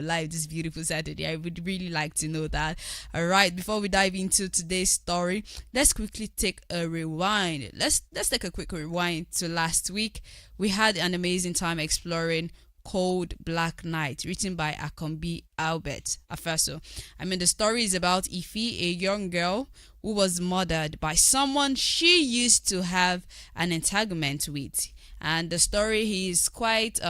live this beautiful Saturday? I would really like to know that. All right, before we dive into today's story, let's quickly take a rewind. Let's take a quick rewind to last week. We had an amazing time exploring Cold Black Night, written by Akombi Albert Afaso. I mean, the story is about Ife, a young girl who was murdered by someone she used to have an entanglement with. And the story is quite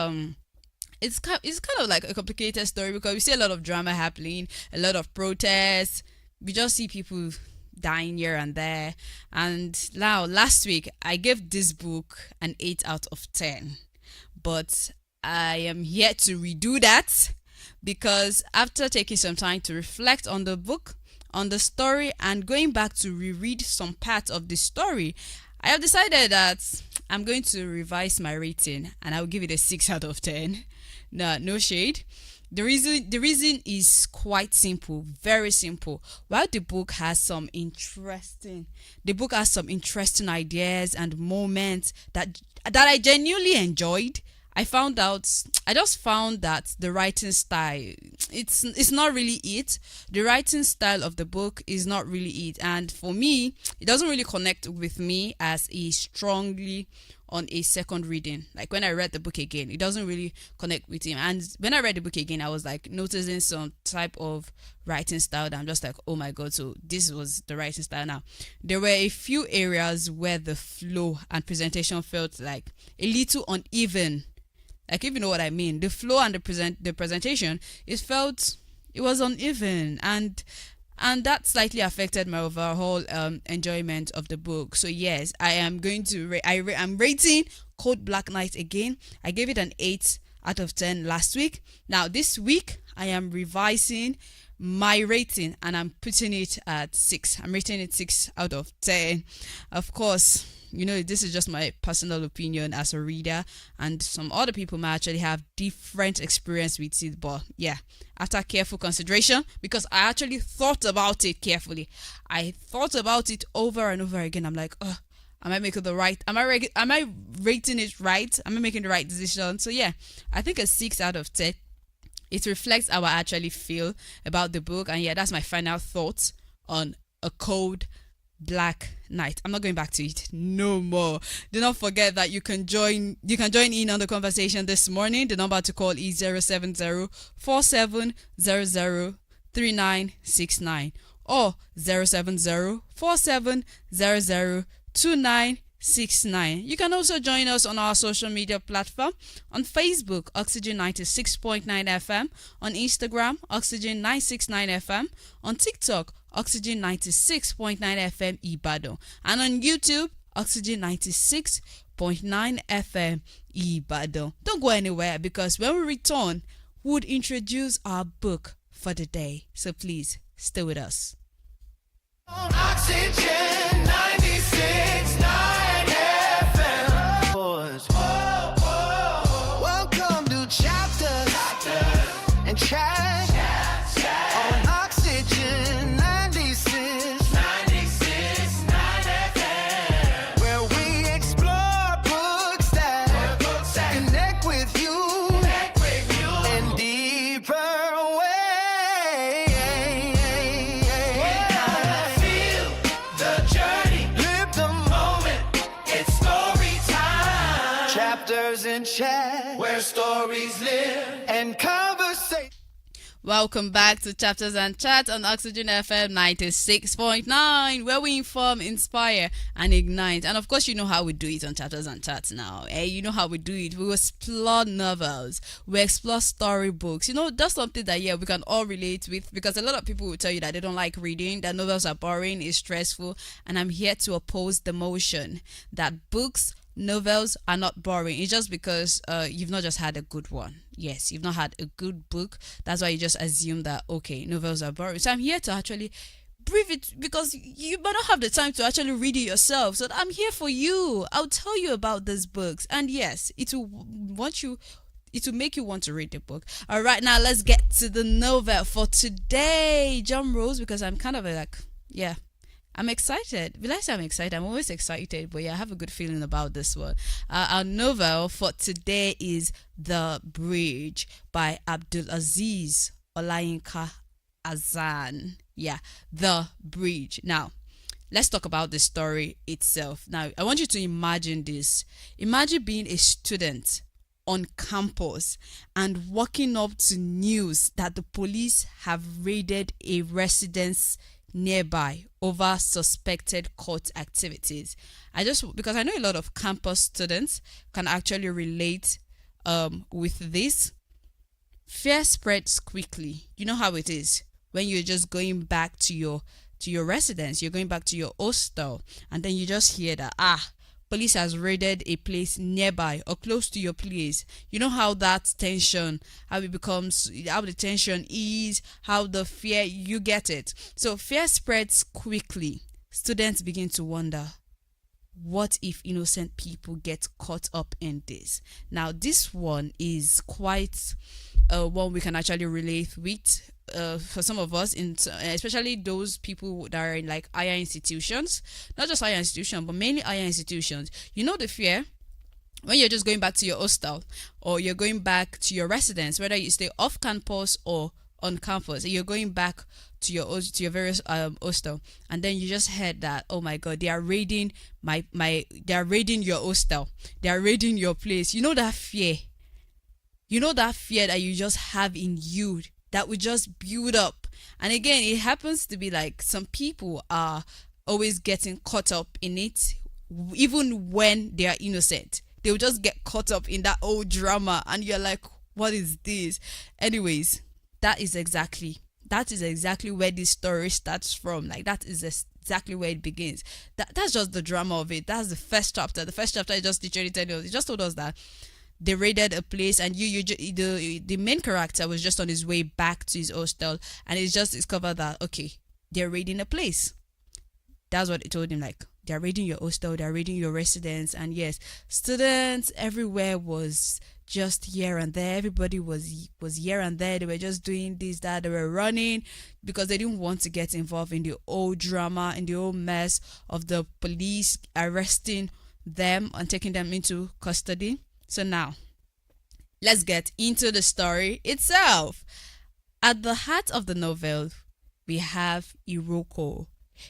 it's kind of like a complicated story because we see a lot of drama happening, a lot of protests. We just see people dying here and there. And now, last week, I gave this book an 8 out of 10. But I am here to redo that because after taking some time to reflect on the book, on the story, and going back to reread some parts of the story, I have decided that I'm going to revise my rating and I'll give it a 6 out of 10. No shade. The reason is quite simple, very simple. While the book has some interesting ideas and moments that I genuinely enjoyed. I just found that the writing style, it's not really it. The writing style of the book is not really it, and for me, it doesn't really connect with me as a strongly on a second reading. Like when I read the book again, it doesn't really connect with him. And when I read the book again, I was like noticing some type of writing style that I'm just like, oh my god, so this was the writing style now. There were a few areas where the flow and presentation felt like a little uneven. Like, if you know what I mean, the flow and the presentation, it was uneven, and that slightly affected my overall enjoyment of the book. So yes, I am going to I'm rating Cold Black Night again. I gave it an 8 out of 10 last week. Now this week I am revising my rating and I'm putting it at 6. I'm rating it 6 out of 10. Of course, this is just my personal opinion as a reader, and some other people might actually have different experience with it. But yeah, after careful consideration, because I actually thought about it carefully, I thought about it over and over again. I'm like, am I making the right? Am I rating it right? Am I making the right decision? So yeah, I think a 6 out of 10. It reflects how I actually feel about the book, and yeah, that's my final thoughts on A Cold Black Night. I'm not going back to it no more. Do not forget that you can join in on the conversation this morning. The number to call is 070-4700-3969 or 070-4700-2969. You can also join us on our social media platform. On Facebook, Oxygen 96.9 FM. On Instagram, Oxygen 969 FM. On TikTok, Oxygen 96.9 FM Ibadan. And on YouTube, Oxygen 96.9 FM Ibadan. Don't go anywhere because when we return, we'll introduce our book for the day. So please stay with us. Oxygen 96.9 FM. Welcome to Chapters and Chat on Oxygen 96.9 FM, where we explore books that connect with you in deeper ways. Feel the journey, live the moment. It's story time. Chapters and Chat, where stories live and conversation. Welcome back to Chapters and Chat on Oxygen FM 96.9, where we inform, inspire, and ignite. And of course, you know how we do it on Chapters and Chats now. You know how we do it. We explore novels. We explore storybooks. That's something that, we can all relate with, because a lot of people will tell you that they don't like reading, that novels are boring, it's stressful. And I'm here to oppose the motion that novels are not boring. It's just because you've not just had a good one. Yes, you've not had a good book. That's why you just assume that, okay, novels are boring. So I'm here to actually brief it, because you might not have the time to actually read it yourself. So I'm here for you. I'll tell you about these books. And yes, it will make you want to read the book. All right, now let's get to the novel for today. Drum rolls, because I'm kind of I'm excited. Will I say I'm excited? I'm always excited, but yeah, I have a good feeling about this one. Our novel for today is The Bridge by Abdulaziz Olayinka Azan. Yeah, The Bridge. Now, let's talk about the story itself. Now, I want you to imagine this. Imagine being a student on campus and waking up to news that the police have raided a residence nearby over suspected court activities. Because I know a lot of campus students can actually relate with this. Fear spreads quickly. You know how it is when you're just going back to your residence, you're going back to your hostel, and then you just hear that police has raided a place nearby or close to your place. You know how that tension, how the tension is, how the fear, you get it. So fear spreads quickly. Students begin to wonder, what if innocent people get caught up in this? Now, this one is quite one we can actually relate with. For some of us, especially those people that are in like higher institutions, not just higher institutions, but mainly higher institutions. You know the fear when you're just going back to your hostel or you're going back to your residence, whether you stay off campus or on campus, you're going back to your various hostel, and then you just heard that, oh my god, they are raiding they are raiding your hostel, they are raiding your place. You know that fear that you just have in you that would just build up. And again, it happens to be like some people are always getting caught up in it, even when they are innocent. They will just get caught up in that old drama, and you're like, what is this? Anyways, that is exactly where this story starts from. Like, that is exactly where it begins. That's just the drama of it. That's the first chapter. The first chapter, just literally told us that they raided a place, and the main character was just on his way back to his hostel, and he just discovered that, okay, they're raiding a place. That's what it told him, like, they're raiding your hostel, they're raiding your residence. And yes, students everywhere was just here and there. Everybody was here and there. They were just doing this, that. They were running because they didn't want to get involved in the old drama, in the old mess of the police arresting them and taking them into custody. So now, let's get into the story itself. At the heart of the novel, we have Iroko.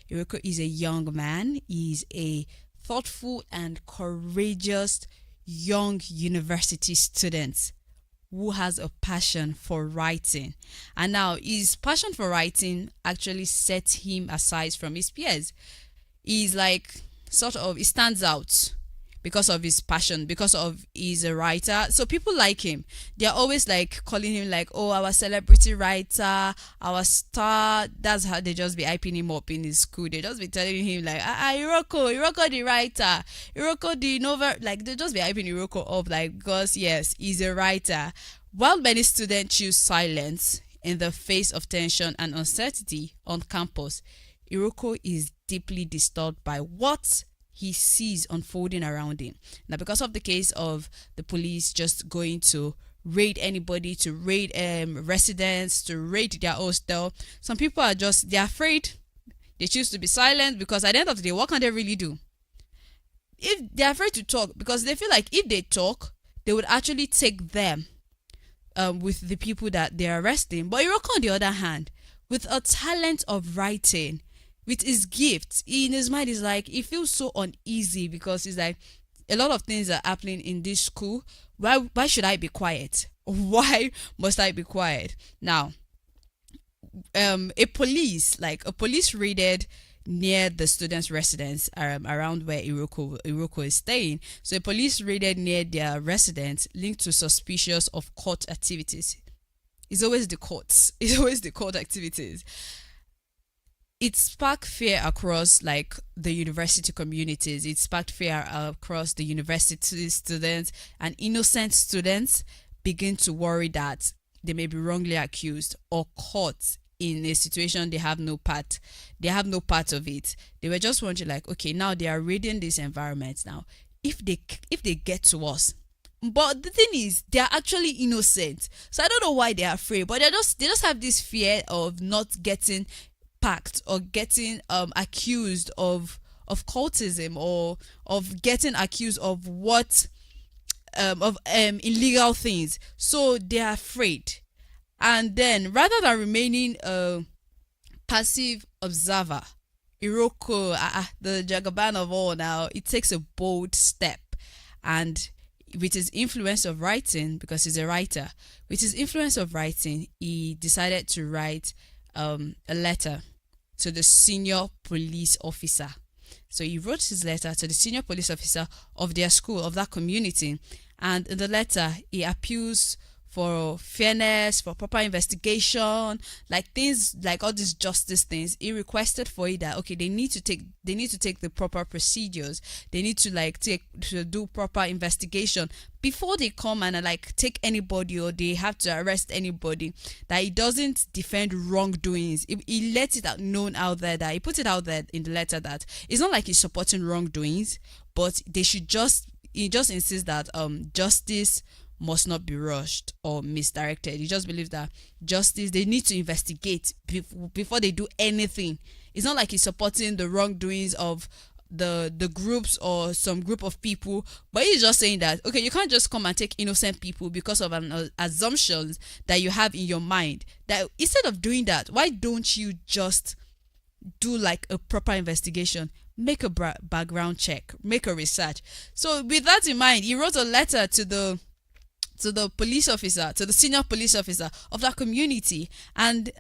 Iroko is a young man. He's a thoughtful and courageous young university student who has a passion for writing. And now, his passion for writing actually sets him aside from his peers. He's like, he stands out because of his passion, because of he's a writer. So people like him. They're always like calling him like, oh, our celebrity writer, our star. That's how they just be hyping him up in his school. They just be telling him like, Iroko the writer, Iroko the novel. Like, they just be hyping Iroko up, like, because yes, he's a writer. While many students choose silence in the face of tension and uncertainty on campus, Iroko is deeply disturbed by what he sees unfolding around him. Now, because of the case of the police just going to raid anybody, to raid residents, to raid their hostel, some people they're afraid. They choose to be silent because at the end of the day, what can they really do? If they're afraid to talk, because they feel like if they talk, they would actually take them with the people that they're arresting. But Iroko, on the other hand, with a talent of writing, with his gifts, in his mind is like, he feels so uneasy because he's like, a lot of things are happening in this school. Why should I be quiet? Why must I be quiet? Now, a police raided near the student's residence, around where Iroko is staying. So a police raided near their residence linked to suspicious of court activities. It's always the courts. It's always the court activities. It sparked fear across like the university communities. It sparked fear across the university students, and innocent students begin to worry that they may be wrongly accused or caught in a situation they have no part of it. They were just wondering like, okay, now they are raiding this environment. Now, if they get to us, but the thing is, they are actually innocent. So I don't know why they are afraid, but they just have this fear of not getting packed or getting accused of cultism, or of getting accused of what of illegal things. So they are afraid. And then rather than remaining a passive observer, Iroko, the Jagaban of all now, it takes a bold step. And with his influence of writing, because he's a writer, with his influence of writing, he decided to write a letter to the senior police officer. So he wrote his letter to the senior police officer of their school, of that community. And in the letter, he appeals for fairness, for proper investigation, like things like all these justice things. He requested for it that okay, they need to take the proper procedures. They need to do proper investigation before they come and like take anybody, or they have to arrest anybody. That he doesn't defend wrongdoings. He lets it out known out there, that he put it out there in the letter, that it's not like he's supporting wrongdoings, but he just insists that justice must not be rushed or misdirected. You just believe that justice, they need to investigate before they do anything. It's not like he's supporting the wrongdoings of the groups or some group of people, but he's just saying that okay, you can't just come and take innocent people because of an assumptions that you have in your mind. That instead of doing that, why don't you just do like a proper investigation, make a background check, make a research? So with that in mind, he wrote a letter to the police officer, to the senior police officer of that community. And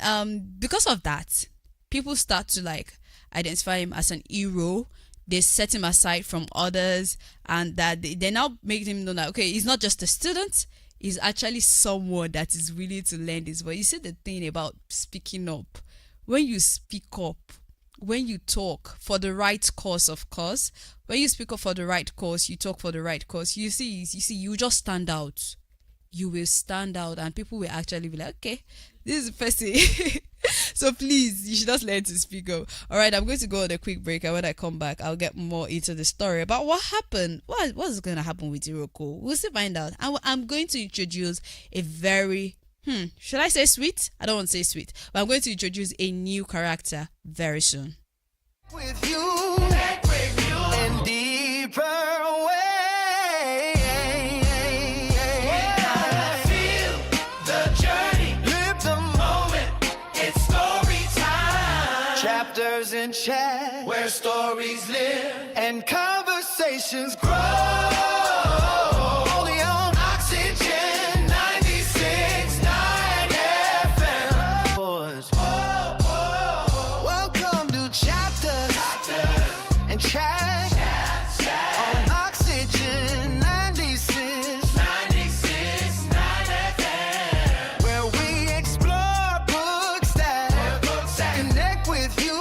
because of that, people start to like identify him as an hero. They set him aside from others, and that they now make him know that okay, he's not just a student, he's actually someone that is willing to learn this. But you see the thing about speaking up, when you speak up, when you talk for the right cause, of course, when you speak up for the right cause, you talk for the right cause, you see, you just stand out. You will stand out, and people will actually be like, okay, this is a person. So please, you should just learn to speak up. All right, I'm going to go on a quick break, and when I come back, I'll get more into the story about what happened. What's going to happen with Iroko? We'll still find out. I'm going to introduce a very should I say sweet? I don't want to say sweet, but I'm going to introduce a new character very soon. With you, and deeper way. Chapters in chat, where stories live and conversations grow. Only on Oxygen 96.9 FM. Welcome to Chapters and Chat on Oxygen 96.9 FM, where we explore books that connect with you.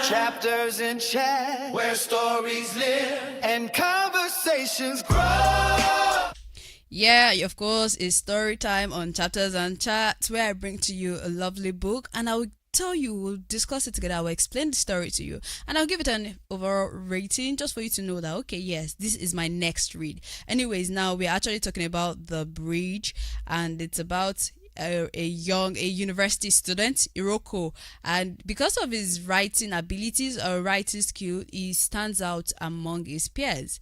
Chapters in chat, where stories live and conversations grow. Yeah, of course, it's story time on Chapters and Chat, where I bring to you a lovely book, and I will tell you, we'll discuss it together, I will explain the story to you, and I'll give it an overall rating just for you to know that okay, yes, this is my next read. Anyways, now we're actually talking about The Bridge, and it's about a university student, Iroko, and because of his writing abilities or writing skill, he stands out among his peers.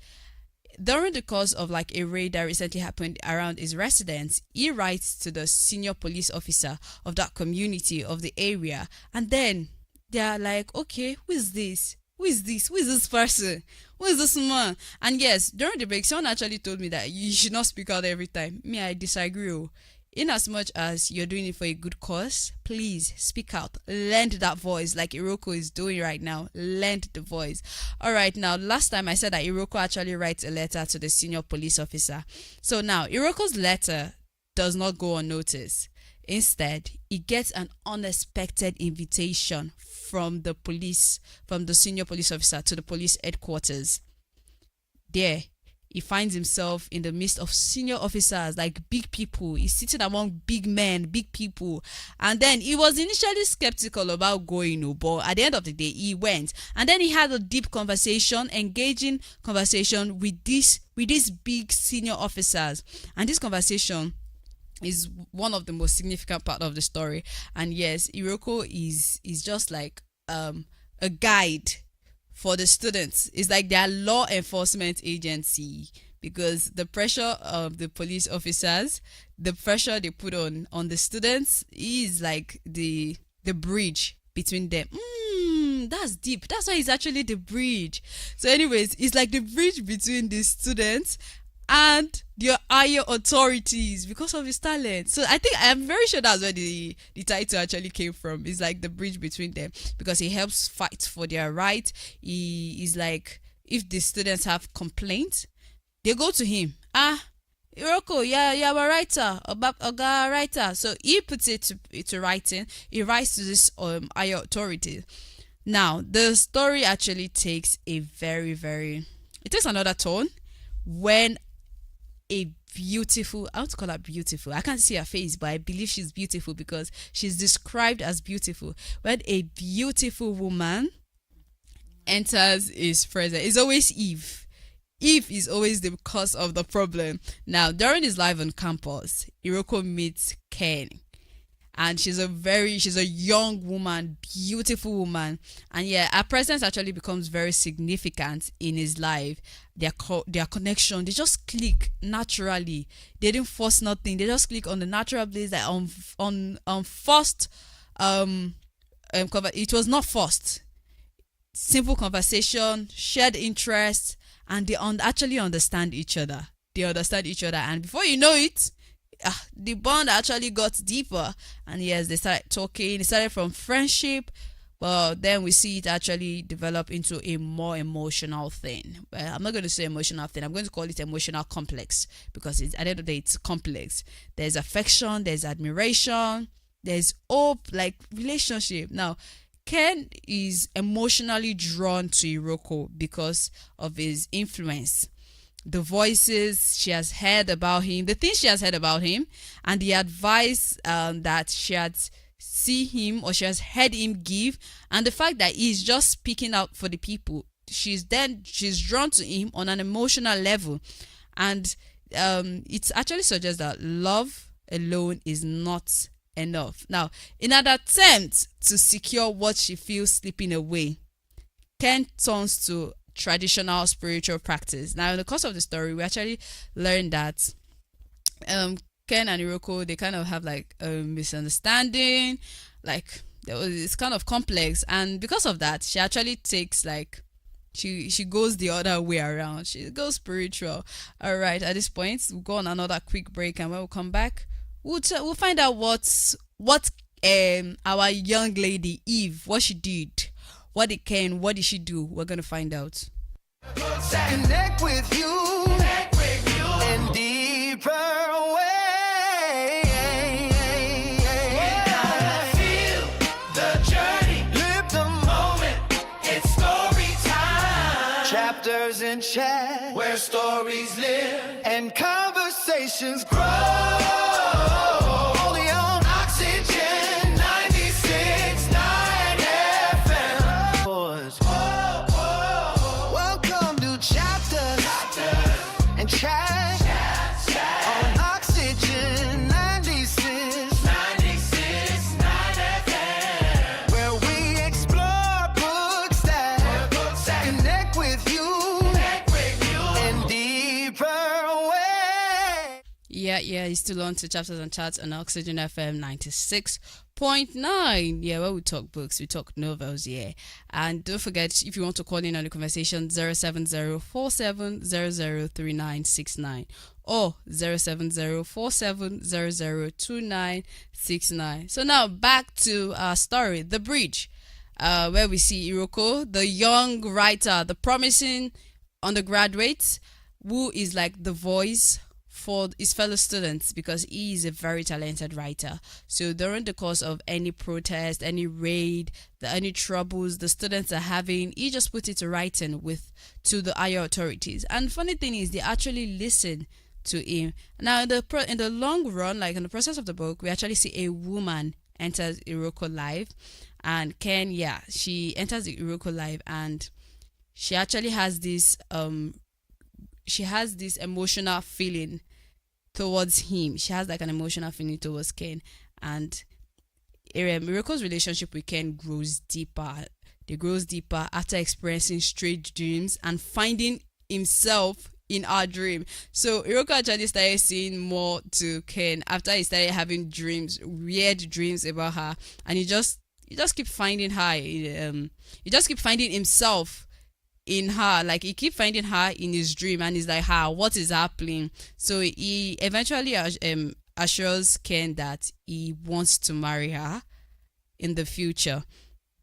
During the course of like a raid that recently happened around his residence, he writes to the senior police officer of that community, of the area, and then they're like, okay, who is this? Who is this person? Who is this man? And yes, during the break, someone actually told me that you should not speak out every time. Me, I disagree. In as much as you're doing it for a good cause, please speak out. Lend that voice like Iroko is doing right now. Lend the voice. All right, now, last time I said that Iroko actually writes a letter to the senior police officer. So now, Iroko's letter does not go unnoticed. Instead, he gets an unexpected invitation from the senior police officer to the police headquarters. There, he finds himself in the midst of senior officers, like big people. He's sitting among big men, big people. And then he was initially skeptical about going, but at the end of the day, he went. And then he had a deep conversation, engaging conversation with these big senior officers. And this conversation is one of the most significant part of the story. And yes, Iroko is just like a guide for the students. It's like their law enforcement agency, because the pressure of the police officers, the pressure they put on the students is like the bridge between them. That's deep. That's why it's actually the bridge. So anyways, it's like the bridge between the students and the higher authorities because of his talent. So I'm very sure that's where the title actually came from. It's like the bridge between them, because he helps fight for their right. He is like, if the students have complaints, they go to him. Iroko, yeah, a writer, a writer. So he puts it to writing. He writes to this higher authority. Now the story actually takes a very, very, it takes another tone when a beautiful, I want to call her beautiful, I can't see her face, but I believe she's beautiful because she's described as beautiful. When a beautiful woman enters his presence, it's always Eve. Eve is always the cause of the problem. Now, during his life on campus, Iroko meets Ken. And she's a young woman, beautiful woman. And yeah, her presence actually becomes very significant in his life. Their connection, they just click naturally. They didn't force nothing. They just click on the natural place, that on first it was not forced. Simple conversation, shared interests, and they actually understand each other. And before you know it, the bond actually got deeper. And yes, they started talking. It started from friendship, but then we see it actually develop into a more emotional thing. Well, I'm not going to say emotional thing, I'm going to call it emotional complex, because at the end of the day, it's complex. There's affection, there's admiration, there's hope, like relationship. Now, Ken is emotionally drawn to Iroko because of his influence, the voices she has heard about him, the things she has heard about him, and the advice that she has has heard him give, and the fact that he's just speaking out for the people. She's drawn to him on an emotional level. And it actually suggests that love alone is not enough. Now, in an attempt to secure what she feels slipping away, Ken turns to traditional spiritual practice. Now, in the course of the story, we actually learned that Ken and Iroko, they kind of have like a misunderstanding, like it's kind of complex, and because of that, she actually takes like she goes the other way around. She goes spiritual. All right, at this point, we'll go on another quick break, and when we come back, we'll find out what our young lady Eve, what she did. What did she do? We're gonna find out. Connect with you in deeper way. Feel the journey, live the moment. It's story time. Chapters in chat, where stories live and conversations grow. Yeah, you're still on to Chapters and Chats on Oxygen FM 96.9. Yeah, where we talk books, we talk novels, yeah. And don't forget, if you want to call in on the conversation, 070-4700-3969 or 070-4700-2969. So now back to our story, The Bridge, where we see Iroko, the young writer, the promising undergraduate, who is like the voice for his fellow students because he is a very talented writer. So during the course of any protest, any raid, any troubles the students are having, he just put it to writing to the higher authorities. And funny thing is, they actually listen to him. Now in the long run, like in the process of the book, we actually see a woman enters Iroko life, and Ken, she enters the Iroko life, and she actually has this emotional feeling towards him. She has like an emotional feeling towards Ken, and Iroko's relationship with Ken grows deeper. It grows deeper after experiencing strange dreams and finding himself in our dream. So Iroko actually started seeing more to Ken after he started having dreams, weird dreams about her, and he just keep finding her. He just keep finding himself in her. Like he keep finding her in his dream, and he's like, what is happening? So he eventually assures Ken that he wants to marry her in the future,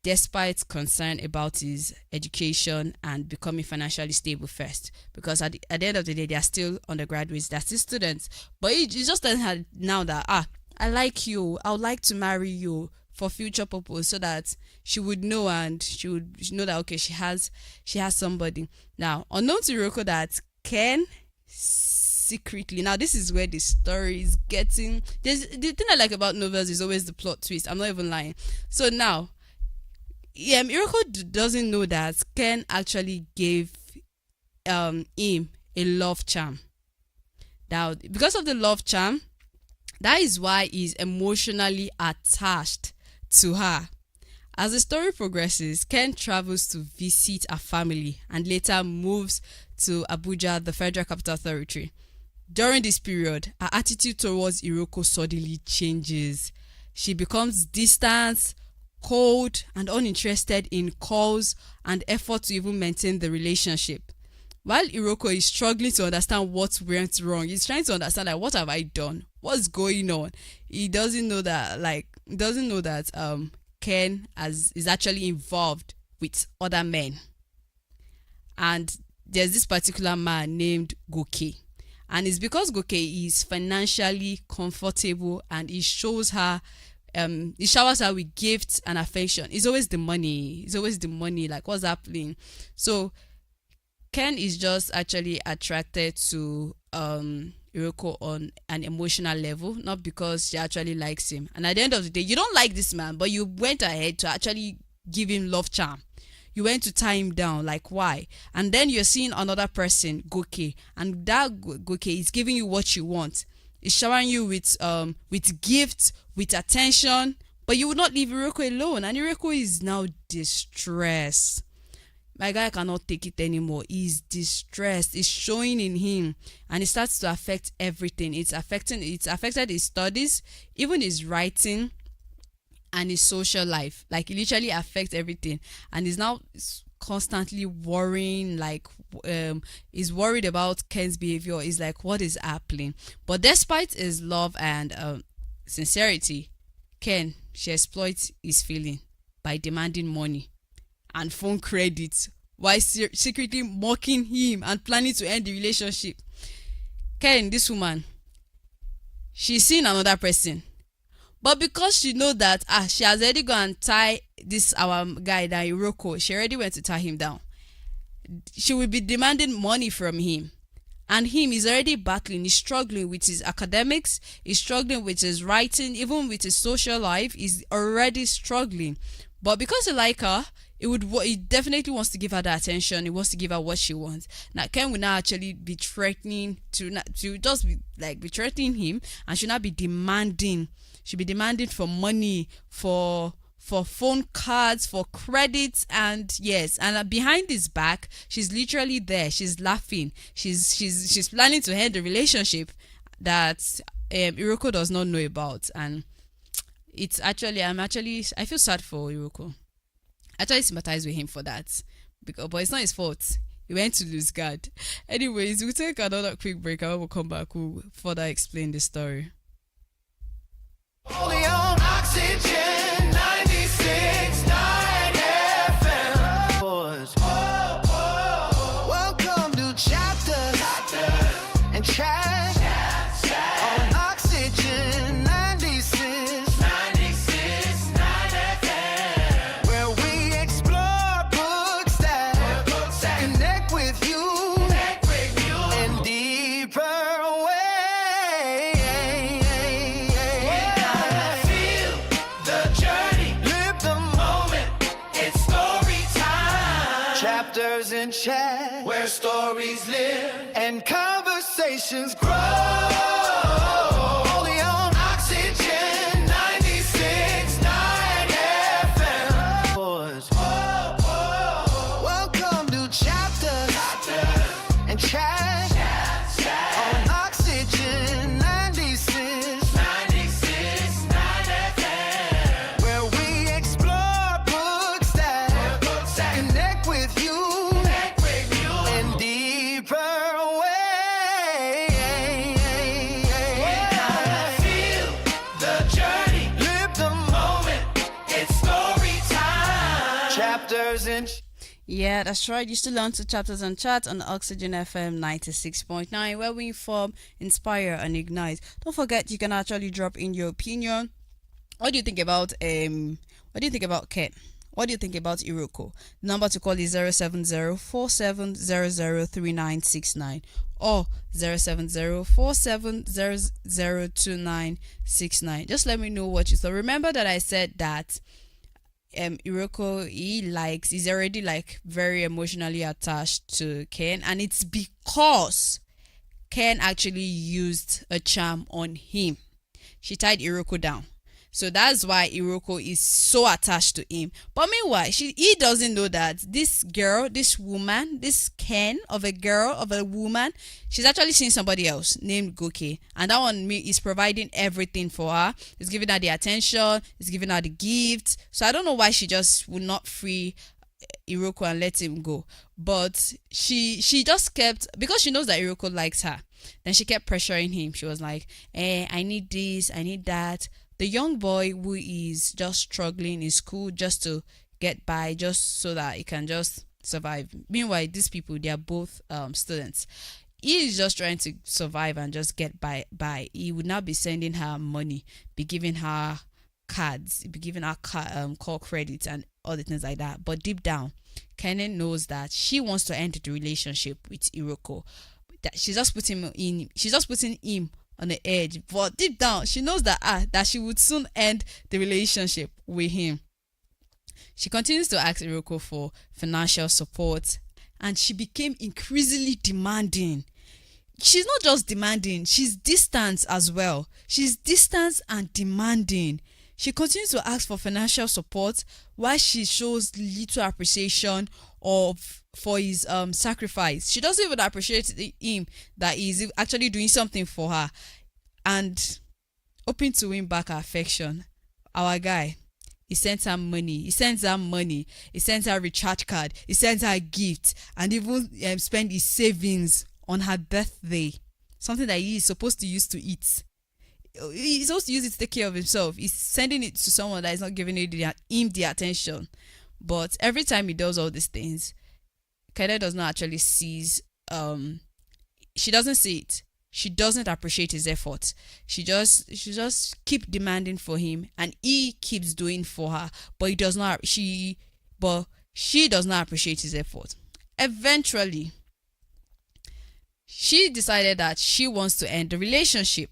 despite concern about his education and becoming financially stable first, because at the end of the day, they are still undergraduates, they're still students. But he just tells her now that I like you, I would like to marry you for future purpose, so that she would know, and she would know that okay, she has somebody. Now, unknown to Iroko, that Ken secretly, now this is where the story is getting, the thing I like about novels is always the plot twist. I'm not even lying. So now Iroko doesn't know that Ken actually gave him a love charm. Now, because of the love charm, that is why he's emotionally attached to her. As the story progresses, Ken travels to visit her family and later moves to Abuja, the Federal Capital Territory. During this period, her attitude towards Iroko suddenly changes. She becomes distant, cold, and uninterested in calls and effort to even maintain the relationship. While Iroko is struggling to understand what went wrong, he's trying to understand, like, what have I done? What's going on? He doesn't know that Ken is actually involved with other men. And there's this particular man named Goke. And it's because Goke is financially comfortable, and he showers her with gifts and affection. It's always the money. Like, what's happening? So Ken is just actually attracted to Iroko on an emotional level, not because she actually likes him. And at the end of the day, you don't like this man, but you went ahead to actually give him love charm. You went to tie him down. Like, why? And then you're seeing another person, Goke, and that Goke is giving you what you want. It's showering you with gifts, with attention, but you would not leave Iroko alone. And Iroko is now distressed. My guy cannot take it anymore. He's distressed. It's showing in him, and it starts to affect everything. It's affected his studies, even his writing, and his social life. Like, it literally affects everything, and he's now constantly worrying. Like, he's worried about Ken's behavior. He's like, what is happening? But despite his love and sincerity, Ken, she exploits his feeling by demanding money and phone credit while secretly mocking him and planning to end the relationship. Ken, this woman, she's seen another person, but because she know that she has already gone and tie this our guy down, Iroko, she already went to tie him down. She will be demanding money from him, and him is already battling. He's struggling with his academics, he's struggling with his writing, even with his social life. He's already struggling, but because he like her, he definitely wants to give her the attention. He wants to give her what she wants. Now Ken will now actually be threatening be threatening him, and she'll not be demanding. She'll be demanding for money, for phone cards, for credits, and yes, and behind his back, she's literally there. She's laughing. She's planning to end the relationship that Iroko does not know about, and it's actually I feel sad for Iroko. I actually sympathize with him for that, but it's not his fault. He went to lose guard. Anyways, we'll take another quick break, and when we'll come back, we'll further explain the story. Only on Oxygen 96.9 FM. Welcome to Chapters and Chat. Chapters in chat, where stories live and conversations grow. Only on Oxygen 96.9 FM. Welcome to Chapters and Chat on Oxygen 96.9 FM, where we explore books that connect with you in deeper ways. Feel the journey, live the moment. It's story time. Chapters in Yeah, that's right. You still on to Chapters and Chat on Oxygen FM 96.9, where we inform, inspire, and ignite. Don't forget, you can actually drop in your opinion. What do you think about Ken? What do you think about Iroko? The number to call is 070-4700-3969 or 070-4700-2969. Just let me know what you thought. Remember that I said that Iroko, he's already like very emotionally attached to Ken, and it's because Ken actually used a charm on him. She tied Iroko down. So that's why Iroko is so attached to him. But meanwhile, he doesn't know that this woman, this Ken of a woman, she's actually seeing somebody else named Goke. And that one is providing everything for her. It's giving her the attention, it's giving her the gifts. So I don't know why she just would not free Iroko and let him go. But she just kept, because she knows that Iroko likes her, then she kept pressuring him. She was like, I need this, I need that. The young boy who is just struggling in school just to get by, just so that he can just survive. Meanwhile, these people, they are both students. He is just trying to survive and just get by. He would not be sending her money, be giving her cards, be giving her call credits and all the things like that. But deep down, Kennen knows that she wants to end the relationship with Iroko. That she's just putting him on the edge, but deep down she knows that she would soon end the relationship with him. She continues to ask Iroko for financial support, and she became increasingly demanding. She's not just demanding, she's distant as well. She's distant and demanding. She continues to ask for financial support while she shows little appreciation for his sacrifice. She doesn't even appreciate him that he's actually doing something for her and hoping to win back her affection. Our guy, he sends her money, he sends her recharge card, he sends her gifts, and even spend his savings on her birthday, something that he is supposed to use to eat. He's supposed to use it to take care of himself. He's sending it to someone that is not giving him the attention. But every time he does all these things, Kede does not actually sees. She doesn't see it. She doesn't appreciate his effort. She just keep demanding for him, and he keeps doing for her. But she does not appreciate his effort. Eventually, she decided that she wants to end the relationship.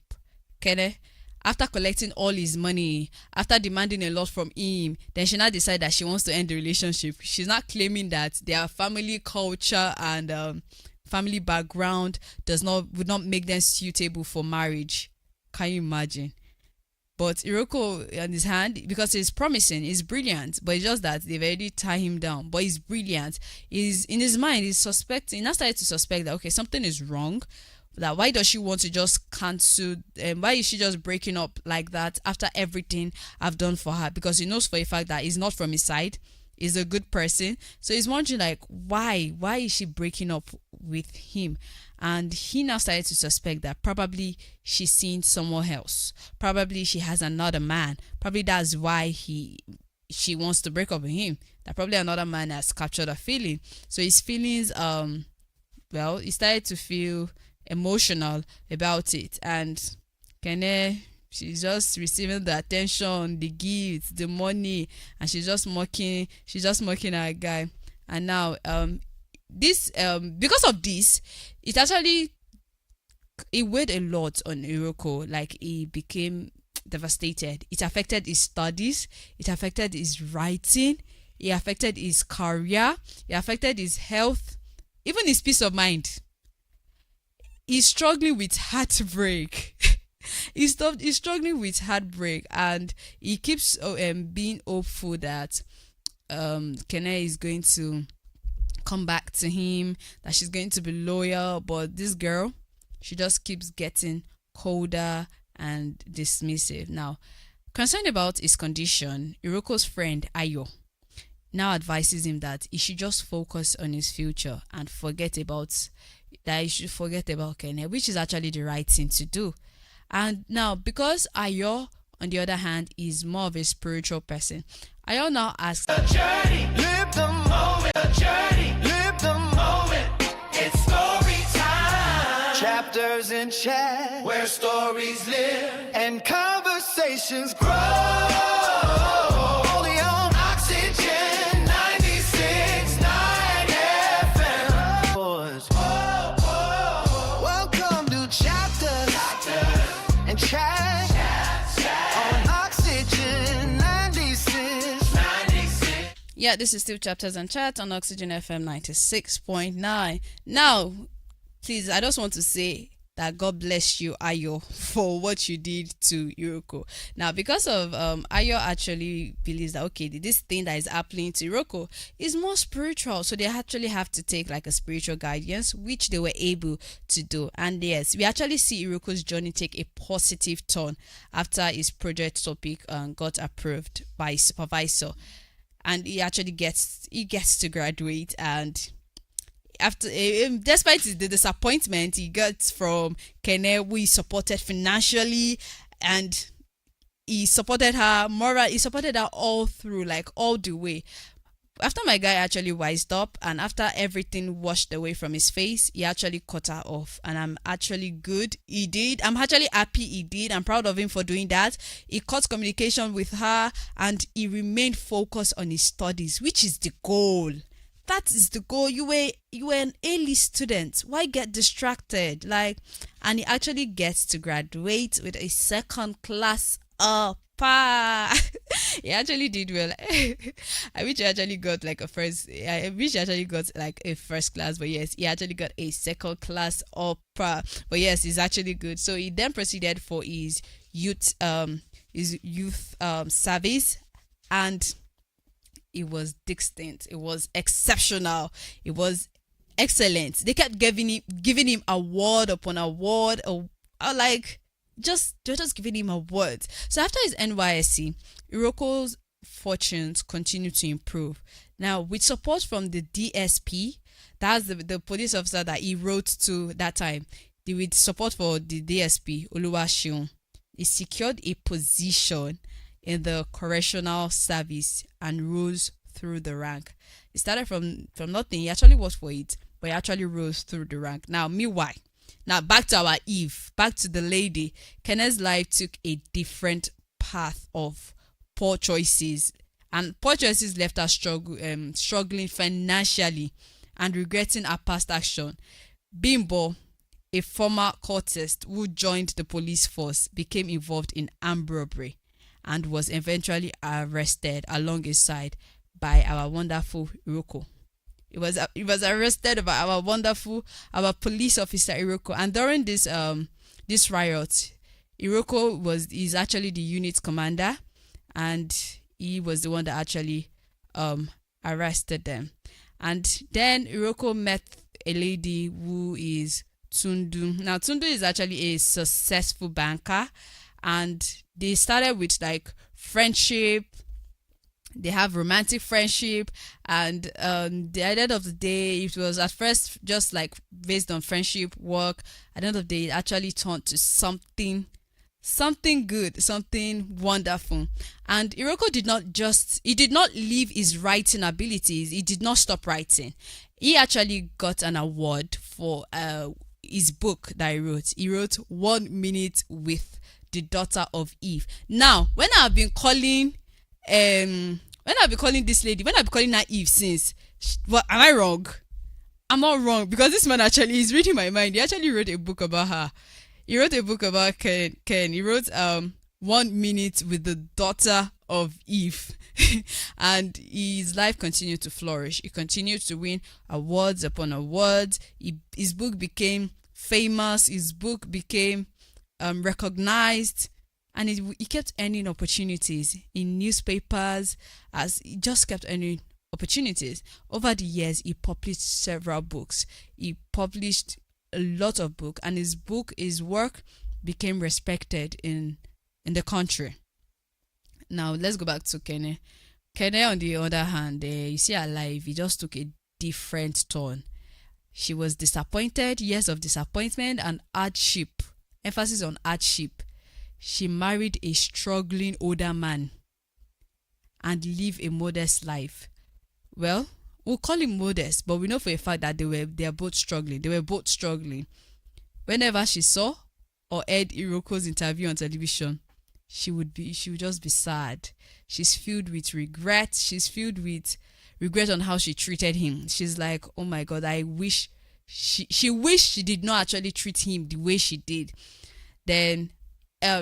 Kede, after collecting all his money, after demanding a lot from him, then she now decided that she wants to end the relationship. She's not claiming that their family culture and family background would not make them suitable for marriage. Can you imagine? But Iroko, on his hand, because he's promising, he's brilliant, but it's just that they've already tied him down. But he's brilliant. He's in his mind, he's suspecting. He now started to suspect that, okay, something is wrong. That why does she want to just cancel, why is she just breaking up like that after everything I've done for her? Because he knows for a fact that he's not from his side, he's a good person. So he's wondering like, why is she breaking up with him? And he now started to suspect that probably she's seen someone else, probably she has another man, probably that's why she wants to break up with him, that probably another man has captured her feeling. So his feelings, he started to feel emotional about it, and Kene, she's just receiving the attention, the gifts, the money, and she's just mocking her guy. And now this because of this, it weighed a lot on Iroko. Like, he became devastated. It affected his studies, it affected his writing, It affected his career. It affected his health, even his peace of mind. He's struggling with heartbreak. He's struggling with heartbreak, and he keeps being hopeful that Kene is going to come back to him, that she's going to be loyal. But this girl, she just keeps getting colder and dismissive. Now, concerned about his condition, Iroko's friend Ayo now advises him that he should just focus on his future and forget about Kene, which is actually the right thing to do. And now, because Ayo, on the other hand, is more of a spiritual person, Ayo now asks, a journey, live the moment, a journey, live the moment. It's story time. Chapters in chat, where stories live and conversations grow. Only on Oxygen 96.9 FM. Welcome to Chapters and Chat on Oxygen 96. yeah, this is still Chapters and Chat on Oxygen FM 96.9. Now, please, I just want to say that God bless you, Ayo, for what you did to Iroko. Now, because of Ayo actually believes that, okay, this thing that is happening to Iroko is more spiritual, so they actually have to take like a spiritual guidance, which they were able to do. And yes, we actually see Iroko's journey take a positive turn after his project topic got approved by his supervisor, and he actually gets to graduate. And after, despite the disappointment he got from Kene, who he supported financially, and he supported her moral, he supported her all through, like all the way. After my guy actually wised up, and after everything washed away from his face, he actually cut her off. And I'm actually good he did. I'm actually happy he did. I'm proud of him for doing that. He cut communication with her, and he remained focused on his studies, which is the goal. That is the goal. You were an A-list student. Why get distracted? Like, and he actually gets to graduate with a second class upper. He actually did well. I wish he actually got like a first. I wish he actually got like a first class, but yes, he actually got a second class upper. But yes, it's actually good. So he then proceeded for his youth service, and it was distinct. It was exceptional. It was excellent. They kept giving him award upon award, or like they're just giving him awards. So after his NYSC, Iroko's fortunes continued to improve. Now, with support from the DSP, that's the police officer that he wrote to that time, with support for the DSP, Oluwaseun, he secured a position in the correctional service and rose through the rank. He started from nothing. He actually worked for it, but he actually rose through the rank. Now, meanwhile, back to our Eve, back to the lady. Kene's life took a different path of poor choices, and poor choices left her struggling financially and regretting her past action. Bimbo, a former cultist who joined the police force, became involved in armed robbery and was eventually arrested alongside by our wonderful Iroko. He was arrested by our police officer Iroko, and during this riot, Iroko is actually the unit commander, and he was the one that actually arrested them. And then Iroko met a lady who is Tundu. Now, Tundu is actually a successful banker, and they started with like friendship. They have romantic friendship, and at the end of the day, it was at first just like based on friendship, work. At the end of the day, it actually turned to something good, something wonderful. And Iroko did not leave his writing abilities. He did not stop writing. He actually got an award for his book that he wrote. He wrote 1 Minute with the Daughter of Eve. Now, when I've been calling this lady, when I've been calling her Eve since, what, am I wrong? I'm not wrong, because this man actually is reading my mind. He actually wrote a book about her. He wrote a book about Ken. He wrote 1 Minute with the Daughter of Eve. And his life continued to flourish. He continued to win awards upon awards. His book became famous. His book became recognized, and he kept earning opportunities in newspapers, as he just kept earning opportunities. Over the years, he published several books. He published a lot of books, and his work became respected in the country. Now let's go back to Kene. Kene, on the other hand, you see her life, it just took a different turn. She was disappointed, years of disappointment and hardship. Emphasis on hardship. She married a struggling older man and lived a modest life. Well, we'll call him modest, but we know for a fact that they are both struggling. They were both struggling. Whenever she saw or heard Iroko's interview on television, she would just be sad. She's filled with regret. She's filled with regret on how she treated him. She's like, oh my God, I wish she wished she did not actually treat him the way she did. Then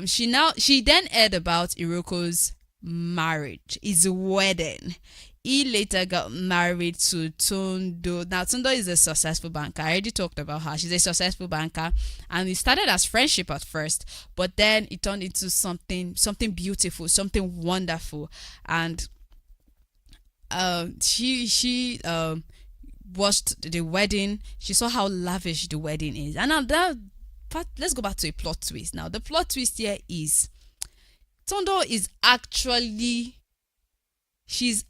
she then heard about Iroko's marriage, his wedding. He later got married to Tondo. Now, Tondo is a successful banker. I already talked about her. She's a successful banker. And it started as friendship at first, but then it turned into something beautiful, something wonderful. And she watched the wedding. She saw how lavish the wedding is. And now let's go back to a plot twist. Now, the plot twist here is Tondo is actually... She's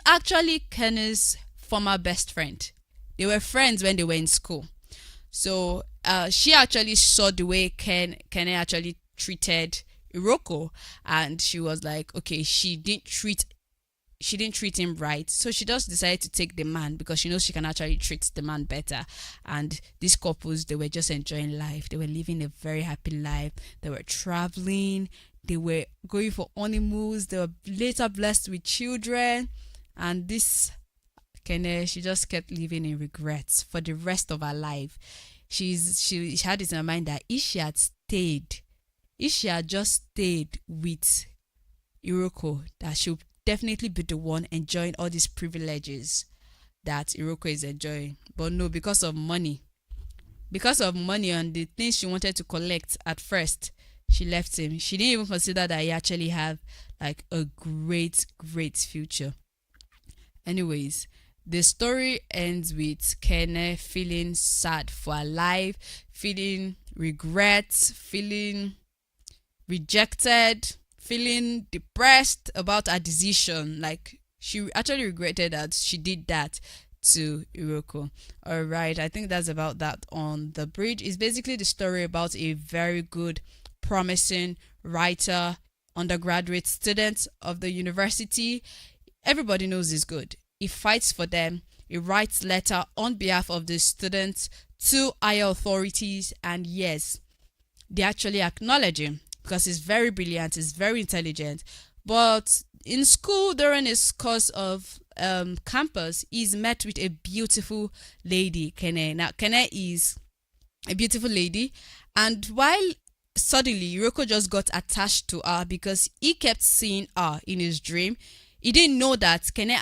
actually Kenne's former best friend. They were friends when they were in school. So she actually saw the way Kenne actually treated Iroko, and she was like, okay, she didn't treat him right. So she just decided to take the man because she knows she can actually treat the man better. And these couples, they were just enjoying life. They were living a very happy life. They were traveling. They were going for honeymoons. They were later blessed with children. And this Kenne, she just kept living in regrets for the rest of her life. She had it in her mind that if she had just stayed with Iroko, that she would definitely be the one enjoying all these privileges that Iroko is enjoying. But no, because of money and the things she wanted to collect at first, she left him. She didn't even consider that he actually had like a great future. Anyways, the story ends with Kenne feeling sad for her life, feeling regret, feeling rejected, feeling depressed about her decision. Like, she actually regretted that she did that to Iroko. Alright, I think that's about that on The Bridge. It's basically the story about a very good, promising writer, undergraduate student of the university. Everybody knows he's good. He fights for them. He writes letter on behalf of the students to higher authorities, and yes, they actually acknowledge him because he's very brilliant, he's very intelligent. But in school, during his course of campus, he's met with a beautiful lady, Kenne. Now, Kenne is a beautiful lady, and while suddenly Iroko just got attached to her because he kept seeing her in his dream, he didn't know that Kenne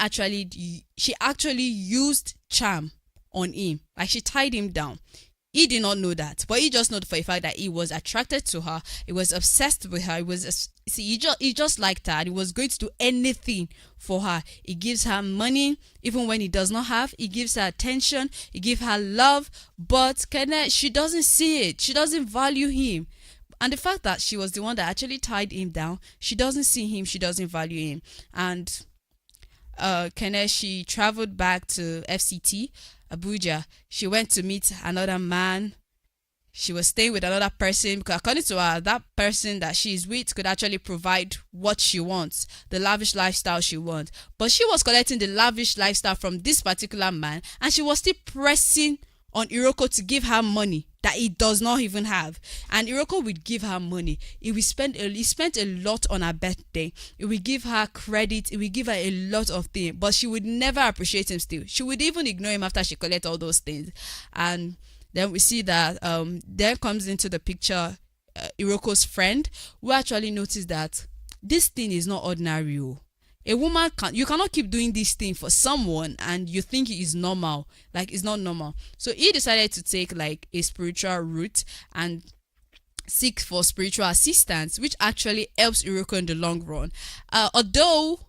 she actually used charm on him. Like, she tied him down. He did not know that, but he just knew for a fact that he was attracted to her. He was obsessed with her. He just liked her, and he was going to do anything for her. He gives her money even when he does not have. He gives her attention. He gives her love. But Kenne, she doesn't see it. She doesn't value him. And the fact that she was the one that actually tied him down, she doesn't see him, she doesn't value him. And Kenne, she traveled back to FCT, Abuja. She went to meet another man. She was staying with another person because, according to her, that person that she is with could actually provide what she wants, the lavish lifestyle she wants. But she was collecting the lavish lifestyle from this particular man, and she was still pressing on Iroko to give her money that he does not even have. And Iroko would give her money. He spent a lot on her birthday. He would give her credit. He would give her a lot of things. But she would never appreciate him still. She would even ignore him after she collected all those things. And then we see that there comes into the picture Iroko's friend, who actually noticed that this thing is not ordinary. A woman you cannot keep doing this thing for someone and you think it is normal. Like, it's not normal. So he decided to take like a spiritual route and seek for spiritual assistance, which actually helps Iroko in the long run. Although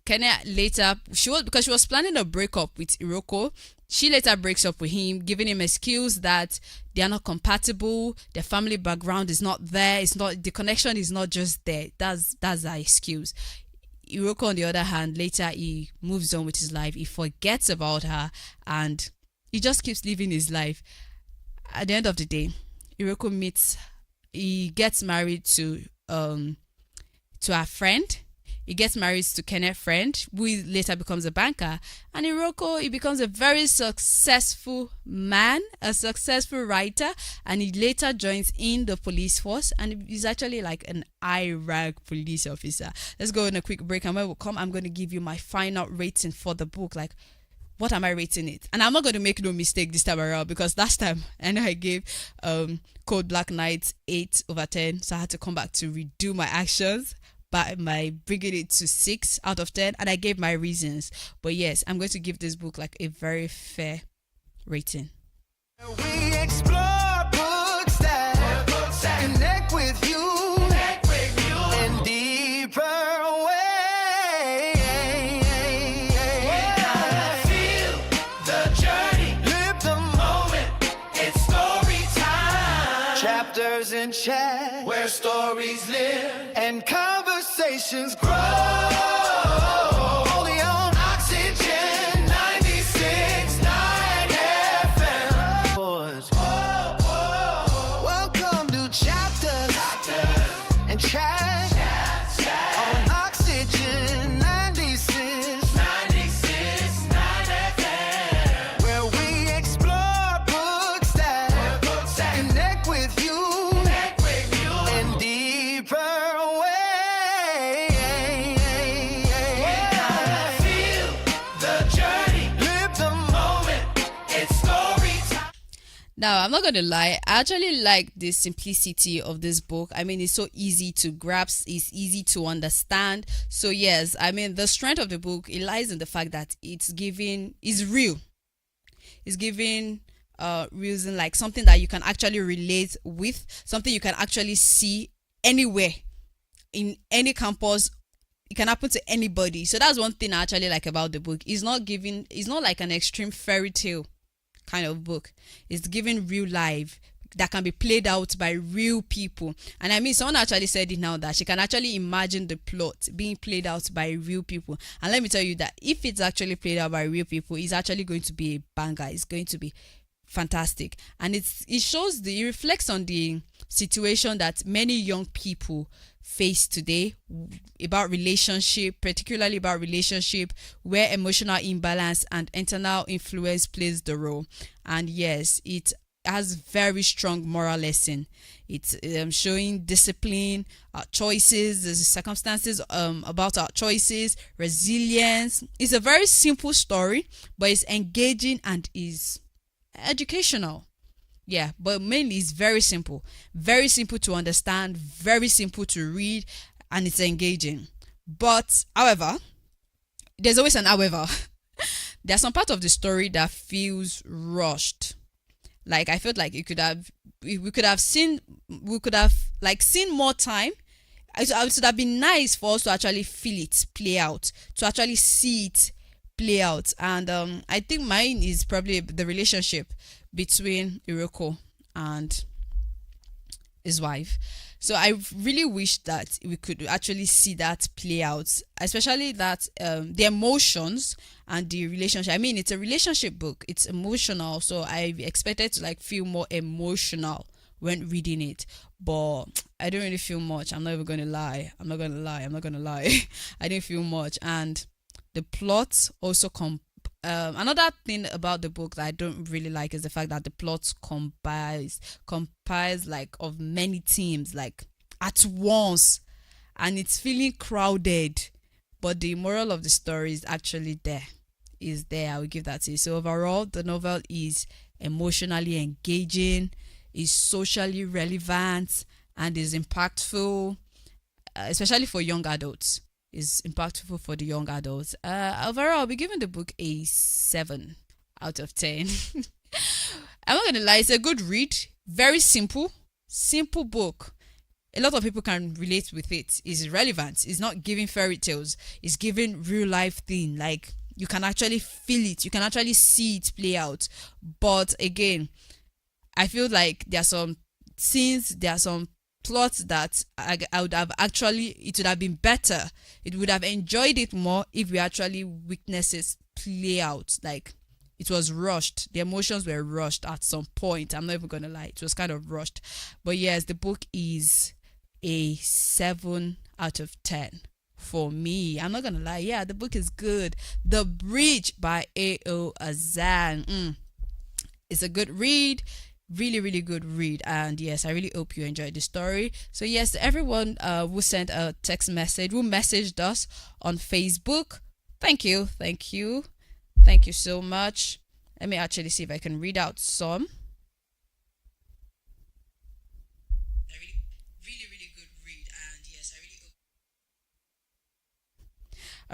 Kene later, because she was planning a breakup with Iroko, she later breaks up with him, giving him excuse that they are not compatible, their family background is not there, it's not, the connection is not just there. That's her excuse. Iroko, on the other hand, later he moves on with his life, he forgets about her, and he just keeps living his life. At the end of the day, Iroko he gets married to her friend. He gets married to Kenneth's friend, who later becomes a banker. And Iroko, he becomes a very successful man, a successful writer, and he later joins in the police force, and he's actually like an high-rank police officer. Let's go on a quick break, and when we come, I'm going to give you my final rating for the book. Like, what am I rating it? And I'm not going to make no mistake this time around, because last time I know I gave Cold Black Knight 8/10, so I had to come back to redo my actions by bringing it to 6 out of 10, and I gave my reasons. But yes, I'm going to give this book like a very fair rating. We explore books that connect with you in deeper ways. Feel the journey, live the moment. It's story time. Chapters in chat, where stories live and conversations grow. Only on Oxygen 96.9 FM. Welcome to Chapters and Chat on Oxygen 96.9 FM, where we explore books that connect with you in deeper ways. Feel the journey, live the moment. It's story time. Now, I'm not going to lie, I actually like the simplicity of this book. I mean, it's so easy to grasp, it's easy to understand. So yes, I mean, the strength of the book, it lies in the fact that it's real. It's giving reason, like something that you can actually relate with, something you can actually see anywhere, in any campus. It can happen to anybody. So that's one thing I actually like about the book. It's not like an extreme fairy tale kind of book. It's giving real life that can be played out by real people. And I mean, someone actually said it now, that she can actually imagine the plot being played out by real people. And let me tell you that if it's actually played out by real people, it's actually going to be a banger. It's going to be fantastic. And it reflects on the situation that many young people face today about relationship, particularly about relationship where emotional imbalance and internal influence plays the role. And yes, it has very strong moral lesson. It's showing discipline, our choices, the circumstances about our choices, resilience. It's a very simple story, but it's engaging and is educational. Yeah, but mainly it's very simple to understand, very simple to read, and it's engaging. But however, there's always an however. There's some part of the story that feels rushed. Like, I felt like we could have seen more time. It would have been nice for us to actually feel it play out, to actually see it play out. And I think mine is probably the relationship between Iroko and his wife. So I really wish that we could actually see that play out, especially that the emotions and the relationship. I mean, it's a relationship book, it's emotional, so I expected to like feel more emotional when reading it, but I don't really feel much. I'm not even gonna lie. I didn't feel much. And the plot also another thing about the book that I don't really like is the fact that the plot compiles like of many themes like at once, and it's feeling crowded, but the moral of the story is actually there. I will give that to you. So overall, the novel is emotionally engaging, is socially relevant, and is impactful, especially for young adults. Is impactful for the young adults. Overall, I'll be giving the book a 7 out of 10. I'm not gonna lie, it's a good read. Very simple book. A lot of people can relate with it. It's relevant. It's not giving fairy tales. It's giving real life thing. Like, you can actually feel it. You can actually see it play out. But again, I feel like there are some scenes, there are some plots that I would have actually, it would have been better. It would have enjoyed it more if we actually witnessed it play out. Like, it was rushed. The emotions were rushed at some point. I'm not even gonna lie. It was kind of rushed. But yes, the book is a 7 out of 10 for me. I'm not gonna lie. Yeah, the book is good. The Bridge by A.O. Azan. It's a good read. Really, really good read. And yes, I really hope you enjoyed the story. So yes, everyone who sent a text message, who messaged us on Facebook, thank you so much. Let me actually see if I can read out some. Really good read. And yes, I really hope.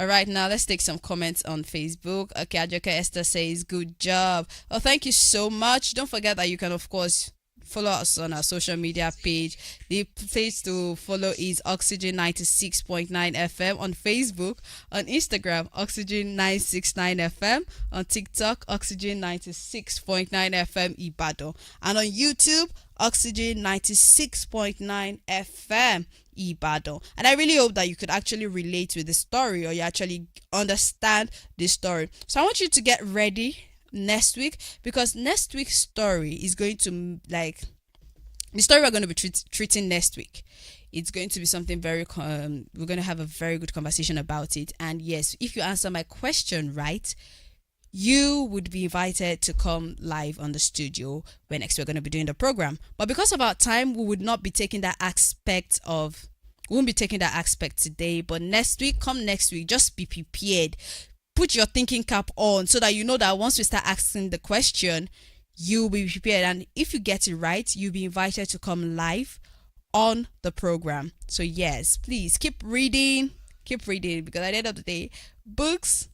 All right, now let's take some comments on Facebook. Okay, Ajoka Esther says, good job. Oh, thank you so much. Don't forget that you can, of course, follow us on our social media page. The place to follow is Oxygen 96.9 FM on Facebook, on Instagram, Oxygen 969 FM, on TikTok, Oxygen 96.9 FM Ibadan, and on YouTube, Oxygen 96.9 FM Ibadan. And I really hope that you could actually relate with the story, or you actually understand the story. So I want you to get ready next week, because next week's story is going to, like, the story we're going to be treating next week, it's going to be something very we're going to have a very good conversation about it. And yes, if you answer my question right, you would be invited to come live on the studio when next we're going to be doing the program. But because of our time, we won't be taking that aspect today. But next week, just be prepared. Put your thinking cap on, so that you know that once we start asking the question, you'll be prepared. And if you get it right, you'll be invited to come live on the program. So yes, please keep reading, because at the end of the day, books,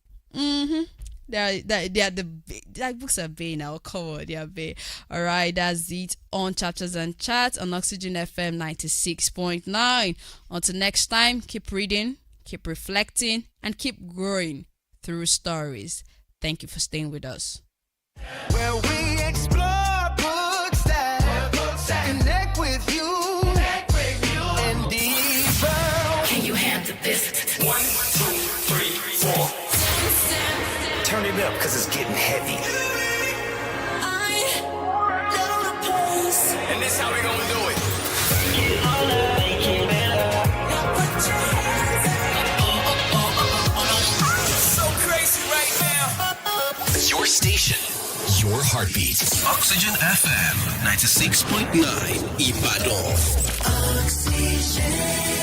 they are like, books are big now. Come on, they are big. All right, that's it on Chapters and Chats on Oxygen FM 96.9. Until next time, keep reading, keep reflecting, and keep growing through stories. Thank you for staying with us. Where we explore books that connect with you, and deeper. Can you handle this? 1, 2, 3, 4. Turn it up, cause it's getting heavy. I know the place. And this how we gonna do it. Now put your hands up. So crazy right now. Your station, your heartbeat. Oxygen FM 96.9 Ibadan. Oxygen.